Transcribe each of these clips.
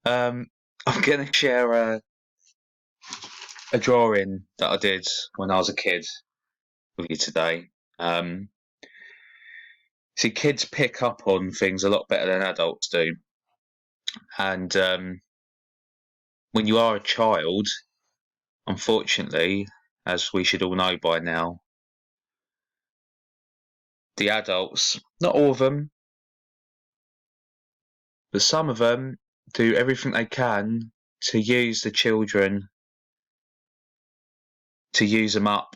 Um, I'm going to share a drawing that I did when I was a kid with you today. Um, See, kids pick up on things a lot better than adults do. And when you are a child, unfortunately, as we should all know by now, the adults, not all of them, but some of them do everything they can to use the children, to use them up,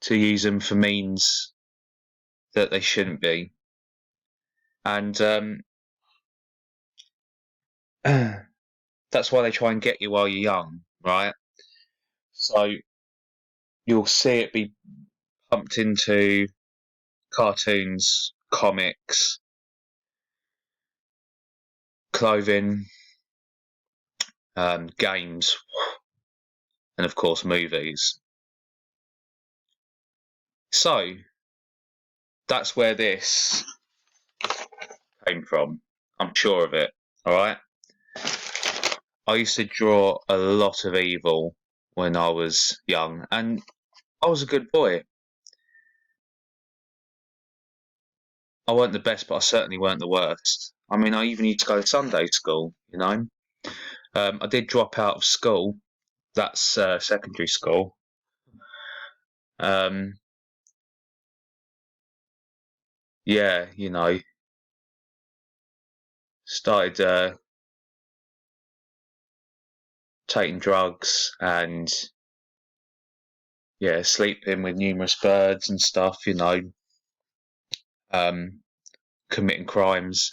to use them for means that they shouldn't be. And that's why they try and get you while you're young, right? So you'll see it be pumped into cartoons, comics, clothing, games, and of course movies. So that's where this came from. I'm sure of it. All right. I used to draw a lot of evil when I was young, and I was a good boy. I weren't the best, but I certainly weren't the worst. I mean, I even used to go to Sunday school. I did drop out of school. That's secondary school. Um, yeah, started taking drugs and yeah, sleeping with numerous birds and stuff. Um, committing crimes,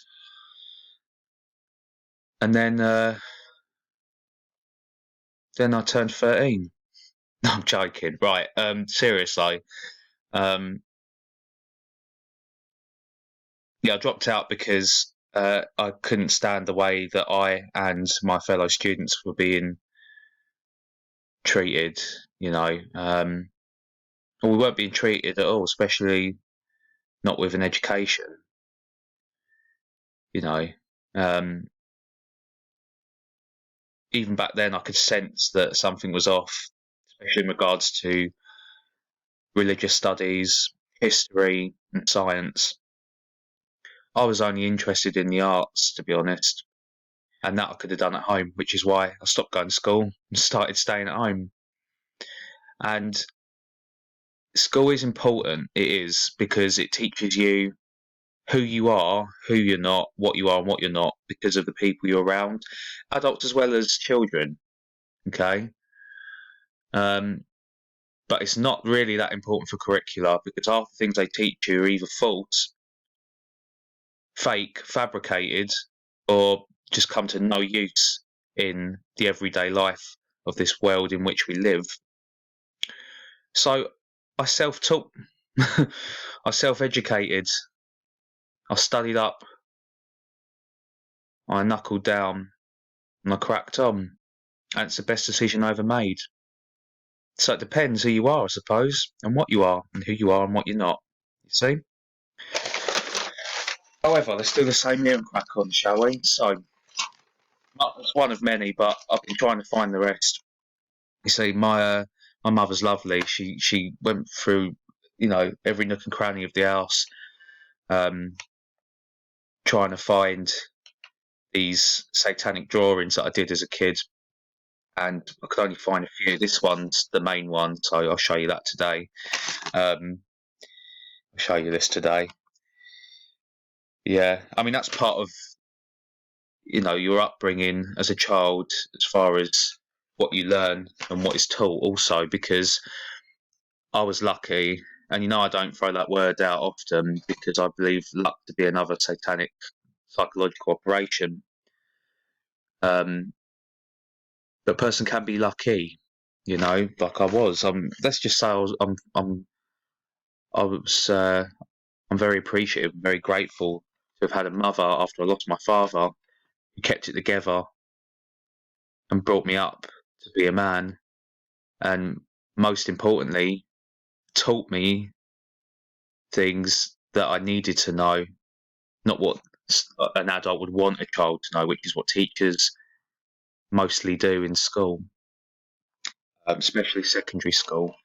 and then I turned 13. No, I'm joking. Right. Seriously. Um, yeah, I dropped out because I couldn't stand the way that I and my fellow students were being treated. You know, or we weren't being treated at all, especially not with an education. You know, um, even back then, I could sense that something was off, especially in regards to religious studies, history, and science. I was only interested in the arts, to be honest, and that I could have done at home, which is why I stopped going to school and started staying at home. And school is important. It is because it teaches you who you are, who you're not, what you are and what you're not, because of the people you're around, adults as well as children. Okay. Um, but it's not really that important for curricula because half the things they teach you are either false, fake, fabricated, or just come to no use in the everyday life of this world in which we live. So I self taught, I self educated, I studied up, I knuckled down, and I cracked on. And it's the best decision I ever made. So it depends who you are, I suppose, and what you are, and who you are and what you're not. You see? However, let's do the same here and crack on, shall we? So, it's one of many, but I've been trying to find the rest. You see, my mother's lovely. She went through, every nook and cranny of the house, um, trying to find these satanic drawings that I did as a kid, and I could only find a few. This one's the main one, so I'll show you that today. Um, I'll show you this today. Yeah, I mean that's part of your upbringing as a child, as far as what you learn and what is taught, also because I was lucky, and I don't throw that word out often because I believe luck to be another satanic psychological operation. Um, but a person can be lucky, like I was. Let's just say I was, I'm very appreciative, very grateful to have had a mother after I lost my father who kept it together and brought me up to be a man, and most importantly, taught me things that I needed to know, not what an adult would want a child to know, which is what teachers mostly do in school, especially secondary school.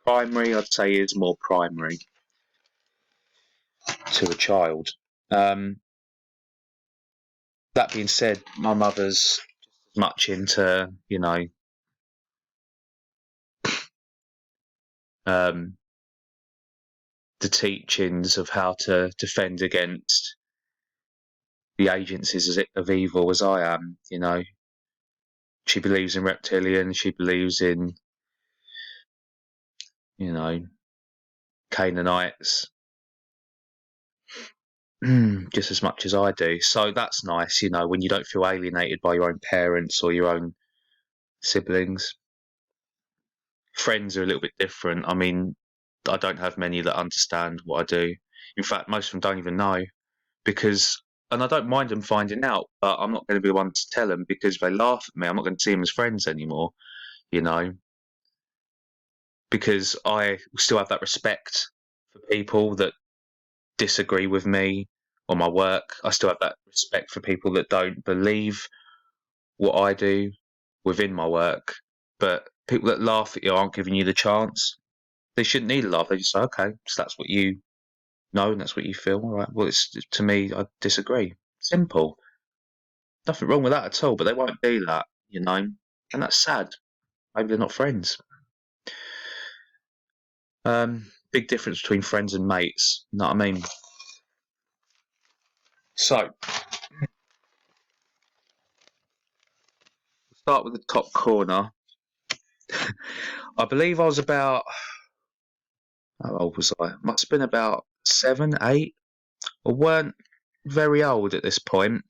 Primary, I'd say, is more primary to a child. That being said, my mother's just as much into, the teachings of how to defend against the agencies of evil as I am. She believes in reptilians. She believes in, Canaanites, just as much as I do. So that's nice, when you don't feel alienated by your own parents or your own siblings. Friends are a little bit different. I mean, I don't have many that understand what I do. In fact, most of them don't even know because, and I don't mind them finding out, but I'm not going to be the one to tell them because if they laugh at me, I'm not going to see them as friends anymore, you know, because I still have that respect for people that disagree with me or my work. I still have that respect for people that don't believe what I do within my work, but people that laugh at you aren't giving you the chance. They shouldn't need a laugh. They just say, okay, so that's what you know and that's what you feel. All right. Well, to me, I disagree. Simple. Nothing wrong with that at all, but they won't do that, and that's sad. Maybe they're not friends. Big difference between friends and mates. You know what I mean? So, start with the top corner. I believe I was about, how old was I? Must have been about 7, 8. I weren't very old at this point.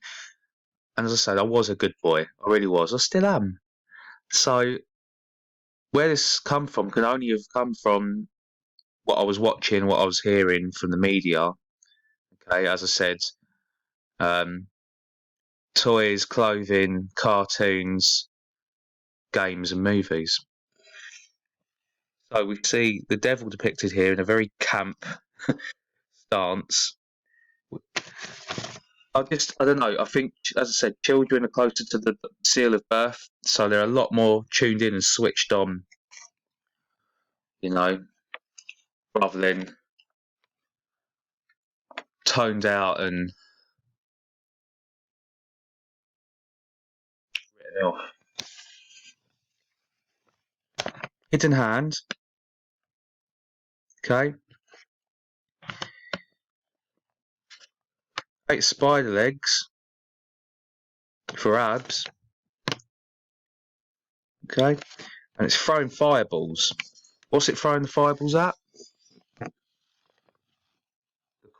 And as I said, I was a good boy. I really was. I still am. So, where this come from can only have come from what I was watching, what I was hearing from the media. Okay, as I said, toys, clothing, cartoons, games, and movies. So we see the devil depicted here in a very camp stance. I don't know. I think, as I said, children are closer to the seal of birth, so they're a lot more tuned in and switched on, rather than toned out and written off. Hidden Hand. Okay. 8 spider legs for abs. Okay. And it's throwing fireballs. What's it throwing the fireballs at? The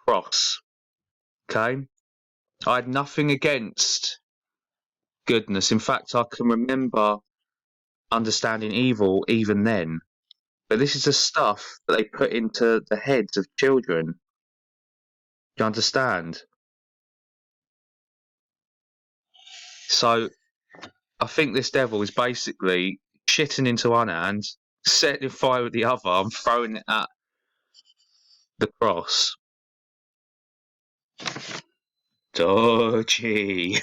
cross. Okay. I had nothing against goodness. In fact, I can remember understanding evil even then. But this is the stuff that they put into the heads of children. Do you understand? So I think this devil is basically shitting into one hand, setting fire with the other, and throwing it at the cross. Dodgy.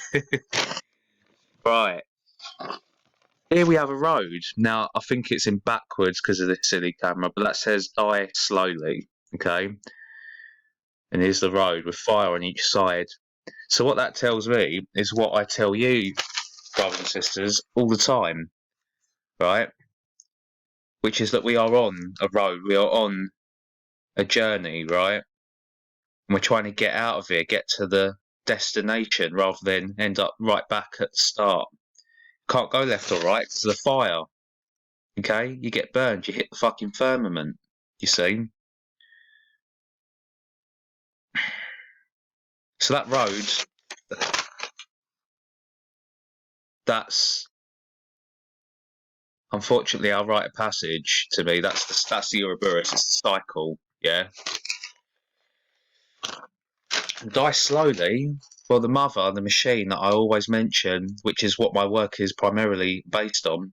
Right. Here we have a road. Now, I think it's in backwards because of this silly camera, but that says die slowly. Okay. And here's the road with fire on each side. So what that tells me is what I tell you, brothers and sisters, all the time, right? Which is that we are on a road, we are on a journey, right? And we're trying to get out of here, get to the destination rather than end up right back at the start. Can't go left or right because of the fire. Okay? You get burned, you hit the fucking firmament, you see? So that road, that's unfortunately our rite of passage to me. That's the Ouroboros, it's the cycle, yeah? Die slowly. Well, the mother, the machine that I always mention, which is what my work is primarily based on,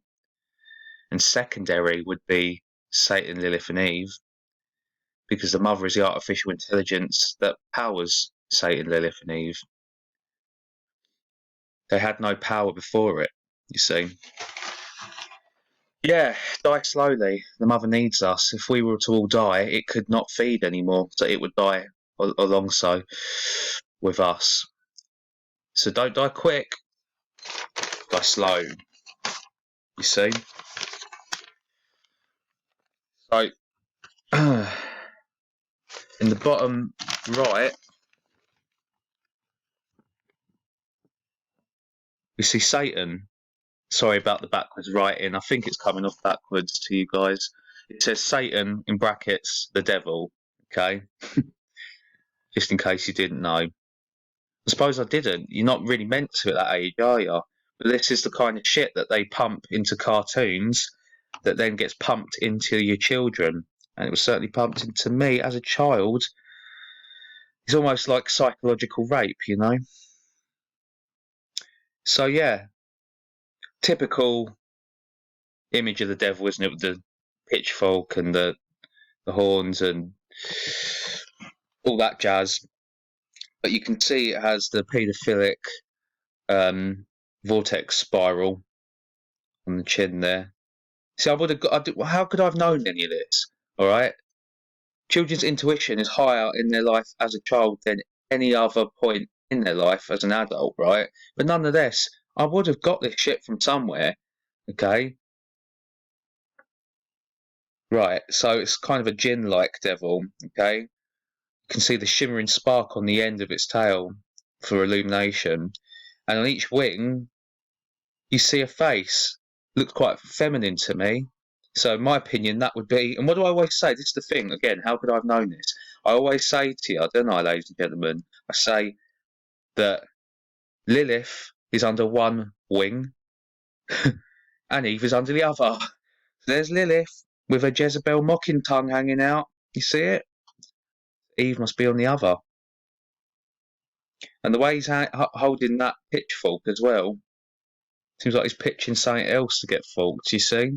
and secondary would be Satan, Lilith, and Eve, because the mother is the artificial intelligence that powers Satan, Lilith, and Eve. They had no power before it, you see. Yeah, die slowly. The mother needs us. If we were to all die, it could not feed anymore, so it would die alongside with us. So don't die quick, die slow. You see? So, in the bottom right, we see Satan. Sorry about the backwards writing. I think it's coming off backwards to you guys. It says Satan in brackets, the devil. Okay, just in case you didn't know. I suppose I didn't. You're not really meant to at that age, are you? But this is the kind of shit that they pump into cartoons that then gets pumped into your children. And it was certainly pumped into me as a child. It's almost like psychological rape, you know? So, yeah, typical image of the devil, isn't it? With the pitchfork and the horns and all that jazz. But you can see it has the paedophilic vortex spiral on the chin there. See, I would have got. How could I have known any of this? All right. Children's intuition is higher in their life as a child than any other point in their life as an adult, right? But none of this. I would have got this shit from somewhere. Okay. Right. So it's kind of a jinn-like devil. Okay. You can see the shimmering spark on the end of its tail for illumination, and on each wing you see a face. Looks quite feminine to me. So in my opinion, that would be, and what do I always say? This is the thing, again, how could I have known this? I always say to you, don't I, ladies and gentlemen, I say that Lilith is under one wing and Eve is under the other. So there's Lilith with her Jezebel mocking tongue hanging out. You see it? Eve must be on the other. And the way he's holding that pitchfork as well, seems like he's pitching something else to get forked, you see?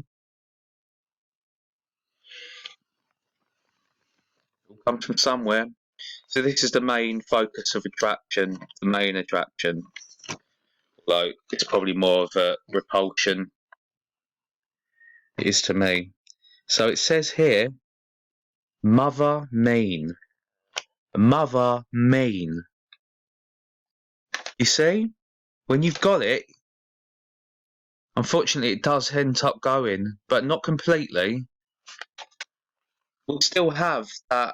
It comes from somewhere. So this is the main focus of attraction, the main attraction. Although it's probably more of a repulsion. It is to me. So it says here, mother mean. Mother mean. You see? When you've got it, unfortunately it does end up going, but not completely. We'll still have that.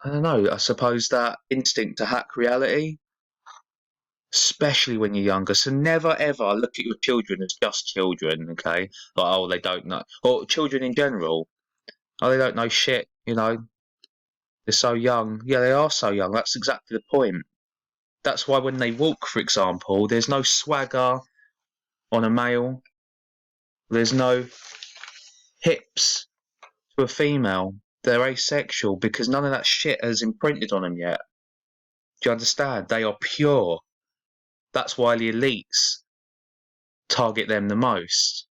I don't know, I suppose that instinct to hack reality, especially when you're younger. So never ever look at your children as just children, okay? Like, oh, they don't know. Or children in general. Oh, they don't know shit, you know? They're so young. Yeah, they are so young. That's exactly the point. That's why when they walk, for example, there's no swagger on a male. There's no hips to a female. They're asexual because none of that shit has imprinted on them yet. Do you understand? They are pure. That's why the elites target them the most.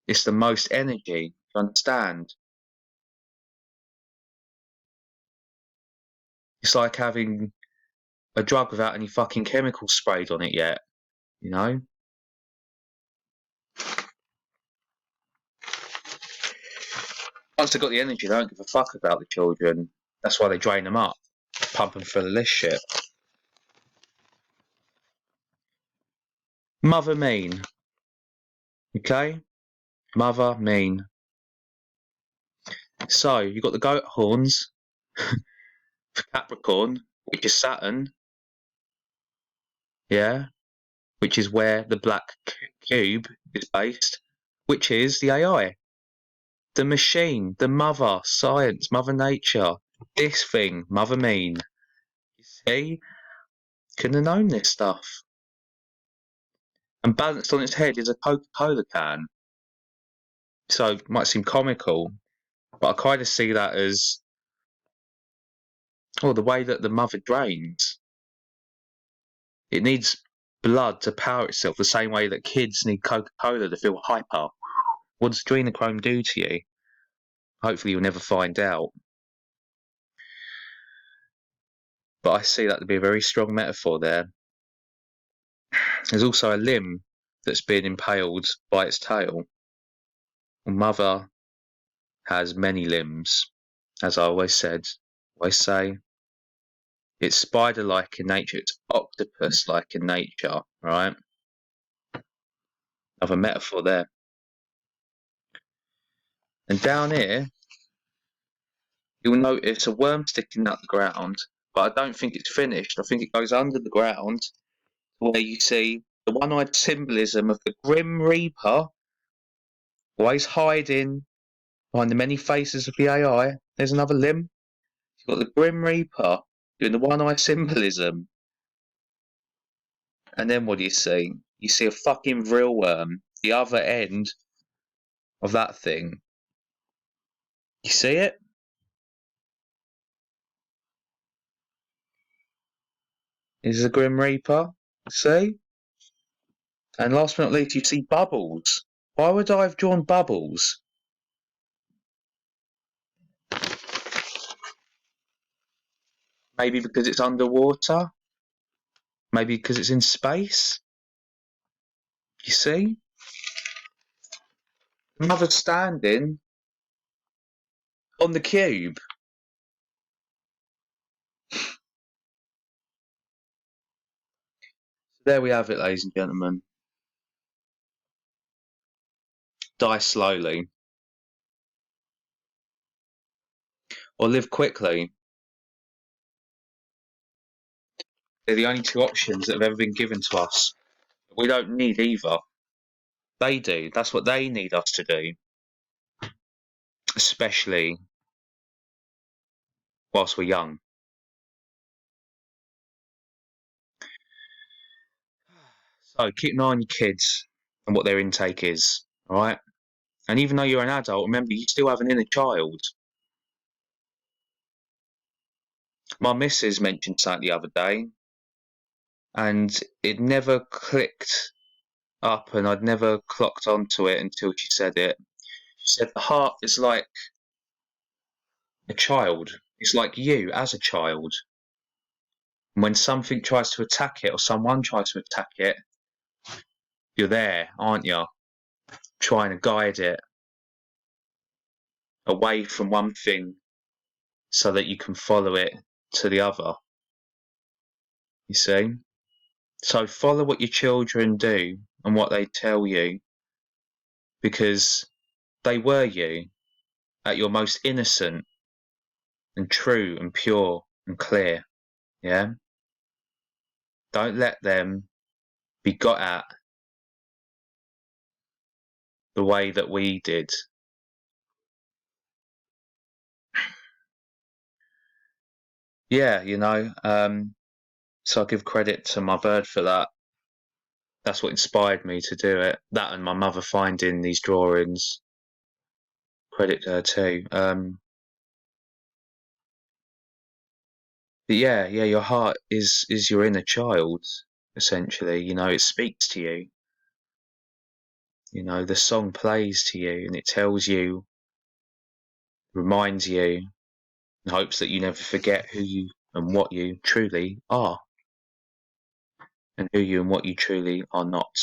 It's the most energy. Do you understand? It's like having a drug without any fucking chemicals sprayed on it yet. You know? Once they've got the energy, they don't give a fuck about the children. That's why they drain them up, pump them full of this shit. Mother mean. Okay? Mother mean. So, you've got the goat horns for Capricorn, which is Saturn. Yeah? Which is where the black cube is based, which is the AI. The machine, the mother, science, mother nature. This thing, mother mean. You see? Couldn't have known this stuff. And balanced on its head is a Coca-Cola can. So it might seem comical, but I kind of see that as, the way that the mother drains. It needs blood to power itself the same way that kids need Coca-Cola to feel hyper. What does adrenochrome do to you? Hopefully you'll never find out. but I see that to be a very strong metaphor there. There's also a limb that's been impaled by its tail. Mother has many limbs, as I always say. It's spider-like in nature, it's octopus-like in nature, right? Another metaphor there. And down here, you'll notice a worm sticking out the ground, but I don't think it's finished. I think it goes under the ground, where you see the one-eyed symbolism of the Grim Reaper, always hiding behind the many faces of the AI. There's another limb. You've got the Grim Reaper doing the one-eye symbolism. And then what do you see? You see a fucking real worm, the other end of that thing. You see it? Is the Grim Reaper. See? And last but not least, you see Bubbles. Why would I have drawn Bubbles? Maybe because it's underwater? Maybe because it's in space? You see? The mother's standing on the cube. There we have it, ladies and gentlemen. Die slowly. Or live quickly. They're the only two options that have ever been given to us. We don't need either. They do. That's what they need us to do. Especially whilst we're young. So keep an eye on your kids and what their intake is, alright? And even though you're an adult, remember, you still have an inner child. My missus mentioned something the other day, and it never clicked up, and I'd never clocked onto it until she said it. She said the heart is like a child. It's like you as a child. And when something tries to attack it, or someone tries to attack it, you're there, aren't you? Trying to guide it away from one thing so that you can follow it to the other. You see? So follow what your children do and what they tell you, because they were you at your most innocent and true and pure and clear. Yeah? Don't let them be got at the way that we did. Yeah, so I give credit to my bird for that. That's what inspired me to do it. That and my mother finding these drawings. Credit to her too. But yeah, your heart is your inner child, essentially. It speaks to you. The song plays to you and it tells you, reminds you, and hopes that you never forget who you and what you truly are. And who you and what you truly are not.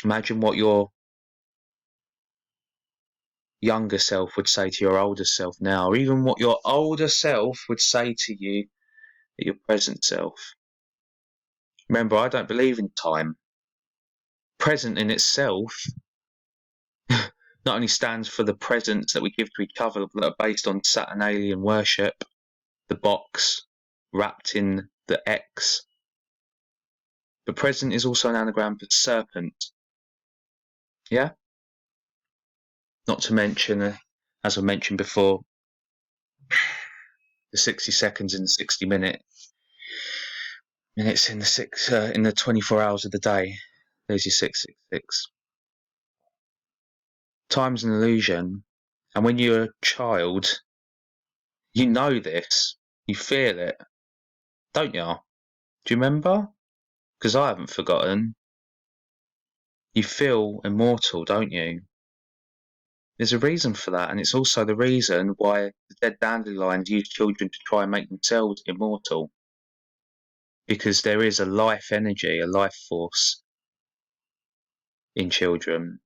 Imagine what your younger self would say to your older self now, or even what your older self would say to you at your present self. Remember, I don't believe in time. Present in itself not only stands for the presents that we give to each other that are based on Saturnalian worship, the box wrapped in the X, but present is also an anagram for serpent. Yeah? Not to mention, as I mentioned before, the 60 seconds in the 60 minutes in the 24 hours of the day. There's your 666. Time's an illusion, and when you're a child, you know this. You feel it, don't you? Do you remember? Because I haven't forgotten. You feel immortal, don't you? There's a reason for that, and it's also the reason why the dead dandelions use children to try and make themselves immortal. Because there is a life energy, a life force in children.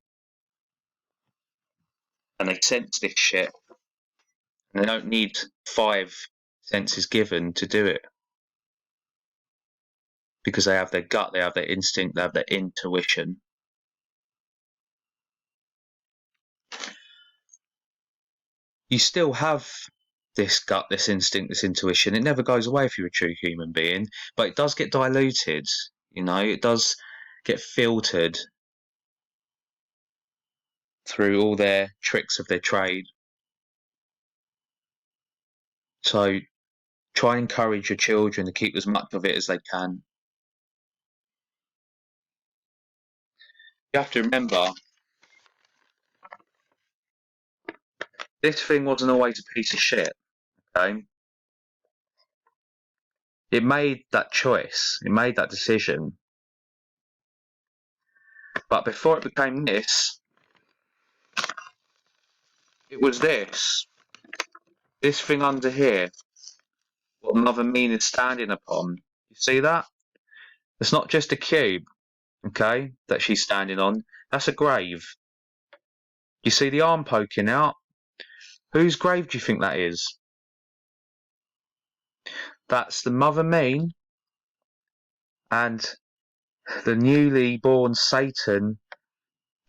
And they sense this shit. And they don't need 5 senses given to do it. Because they have their gut, they have their instinct, they have their intuition. You still have this gut, this instinct, this intuition. It never goes away if you're a true human being, but it does get diluted, you know, it does get filtered through all their tricks of their trade. So try and encourage your children to keep as much of it as they can. You have to remember, this thing wasn't always a piece of shit, okay? It made that choice, it made that decision. But before it became this, it was this. This thing under here, what Mother Mean is standing upon. You see that? It's not just a cube, okay, that she's standing on. That's a grave. You see the arm poking out? Whose grave do you think that is? That's the Mother Mean and the newly born Satan,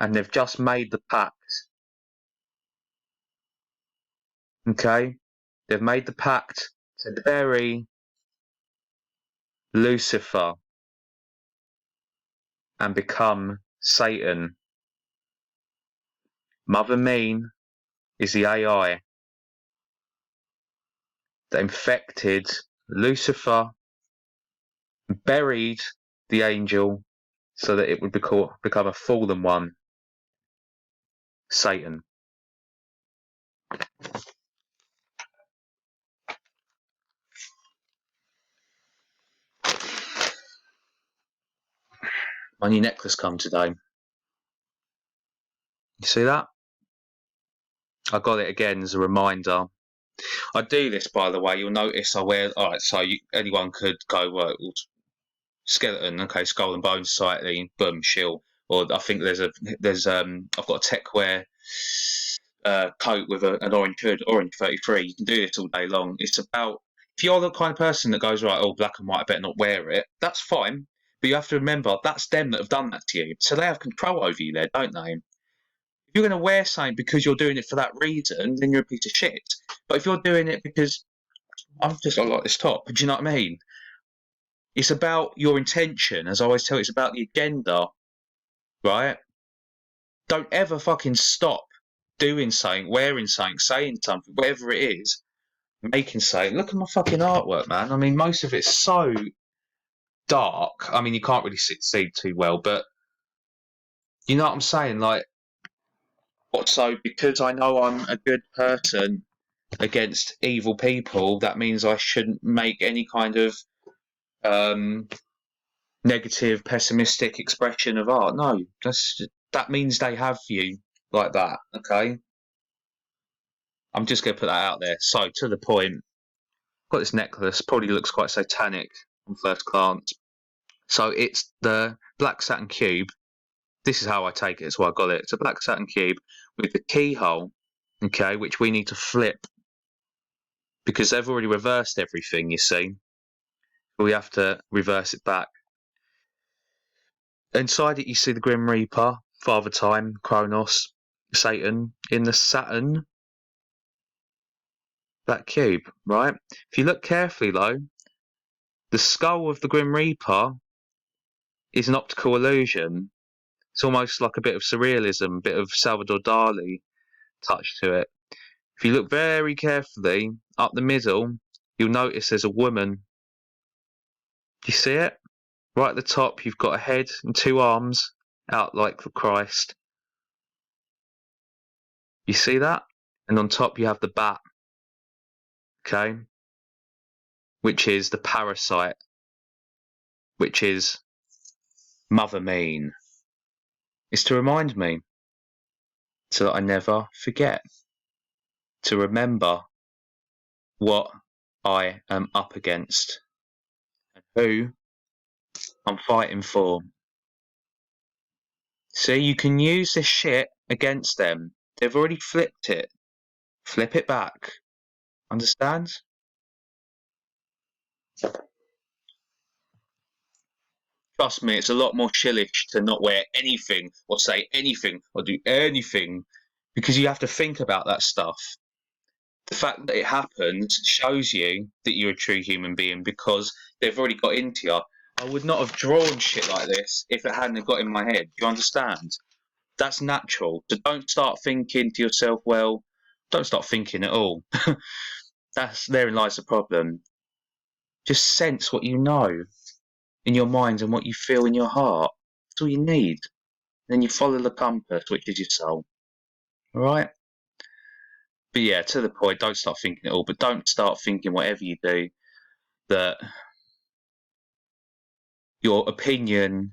and they've just made the pact. Okay? They've made the pact to bury Lucifer and become Satan. Mother Mean is the AI that infected Lucifer, buried the angel so that it would become a fallen one, Satan. My new necklace come today. You see that? I got it again as a reminder. I do this, by the way. You'll notice I wear. All right, so anyone could go, well, skeleton, okay, skull and bones Society, boom, shield. Or I think there's I've got a tech wear coat with an orange hood, orange 33. You can do this all day long. It's about, if you're the kind of person that goes, right, oh, black and white, I better not wear it, that's fine. But you have to remember, that's them that have done that to you. So they have control over you there, don't they? If you're going to wear something because you're doing it for that reason, then you're a piece of shit. But if you're doing it because I like this top, do you know what I mean? It's about your intention, as I always tell you, it's about the agenda, right? Don't ever fucking stop doing something, wearing something, saying something, whatever it is, making something. Look at my fucking artwork, man. I mean, most of it's so dark. I mean, you can't really see too well, but you know what I'm saying? Like, so because I know I'm a good person against evil people, that means I shouldn't make any kind of negative, pessimistic expression of art. No, that means they have you like that, okay? I'm just going to put that out there. So, to the point, I've got this necklace, probably looks quite satanic on first glance. So, it's the Black Saturn Cube. This is how I take it, that's why I got it. It's a Black Saturn Cube with the keyhole, okay, which we need to flip because they've already reversed everything, you see. We have to reverse it back. Inside it, you see the Grim Reaper, Father Time, Kronos, Satan. In the Saturn, that cube, right? If you look carefully, though, the skull of the Grim Reaper is an optical illusion. It's almost like a bit of surrealism, a bit of Salvador Dali touch to it. If you look very carefully up the middle, you'll notice there's a woman. Do you see it? Right at the top, you've got a head and 2 arms out like for Christ. You see that? And on top, you have the bat. Okay? Which is the parasite. Which is Mother Mean. It's to remind me so that I never forget to remember what I am up against and who I'm fighting for. See, you can use this shit against them. They've already flipped it. Flip it back. Understand? Trust me, it's a lot more chillish to not wear anything or say anything or do anything because you have to think about that stuff. The fact that it happens shows you that you're a true human being because they've already got into you. I would not have drawn shit like this if it hadn't got in my head. Do you understand? That's natural. So don't start thinking to yourself, well, don't start thinking at all. Therein lies the problem. Just sense what you know in your mind and what you feel in your heart. That's all you need. Then you follow the compass, which is your soul. All right? But yeah, to the point, don't start thinking at all. But don't start thinking whatever you do that your opinion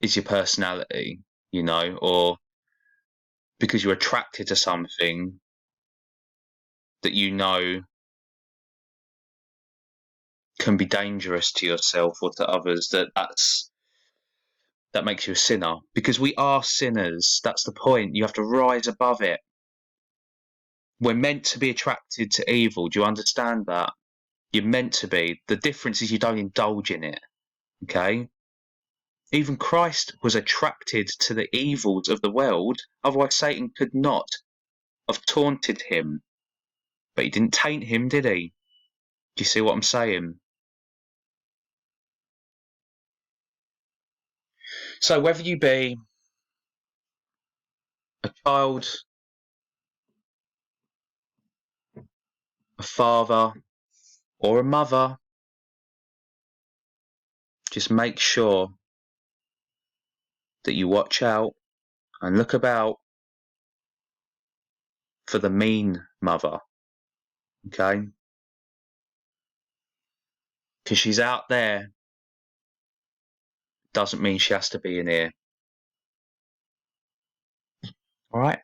is your personality, you know, or because you're attracted to something that you know can be dangerous to yourself or to others, that makes you a sinner. Because we are sinners. That's the point. You have to rise above it. We're meant to be attracted to evil. Do you understand that? You're meant to be. The difference is you don't indulge in it. Okay? Even Christ was attracted to the evils of the world, otherwise Satan could not have taunted him. But he didn't taint him, did he? Do you see what I'm saying? So whether you be a child, a father, or a mother, just make sure that you watch out and look about for the mean mother, okay? Because she's out there, doesn't mean she has to be in here. All right?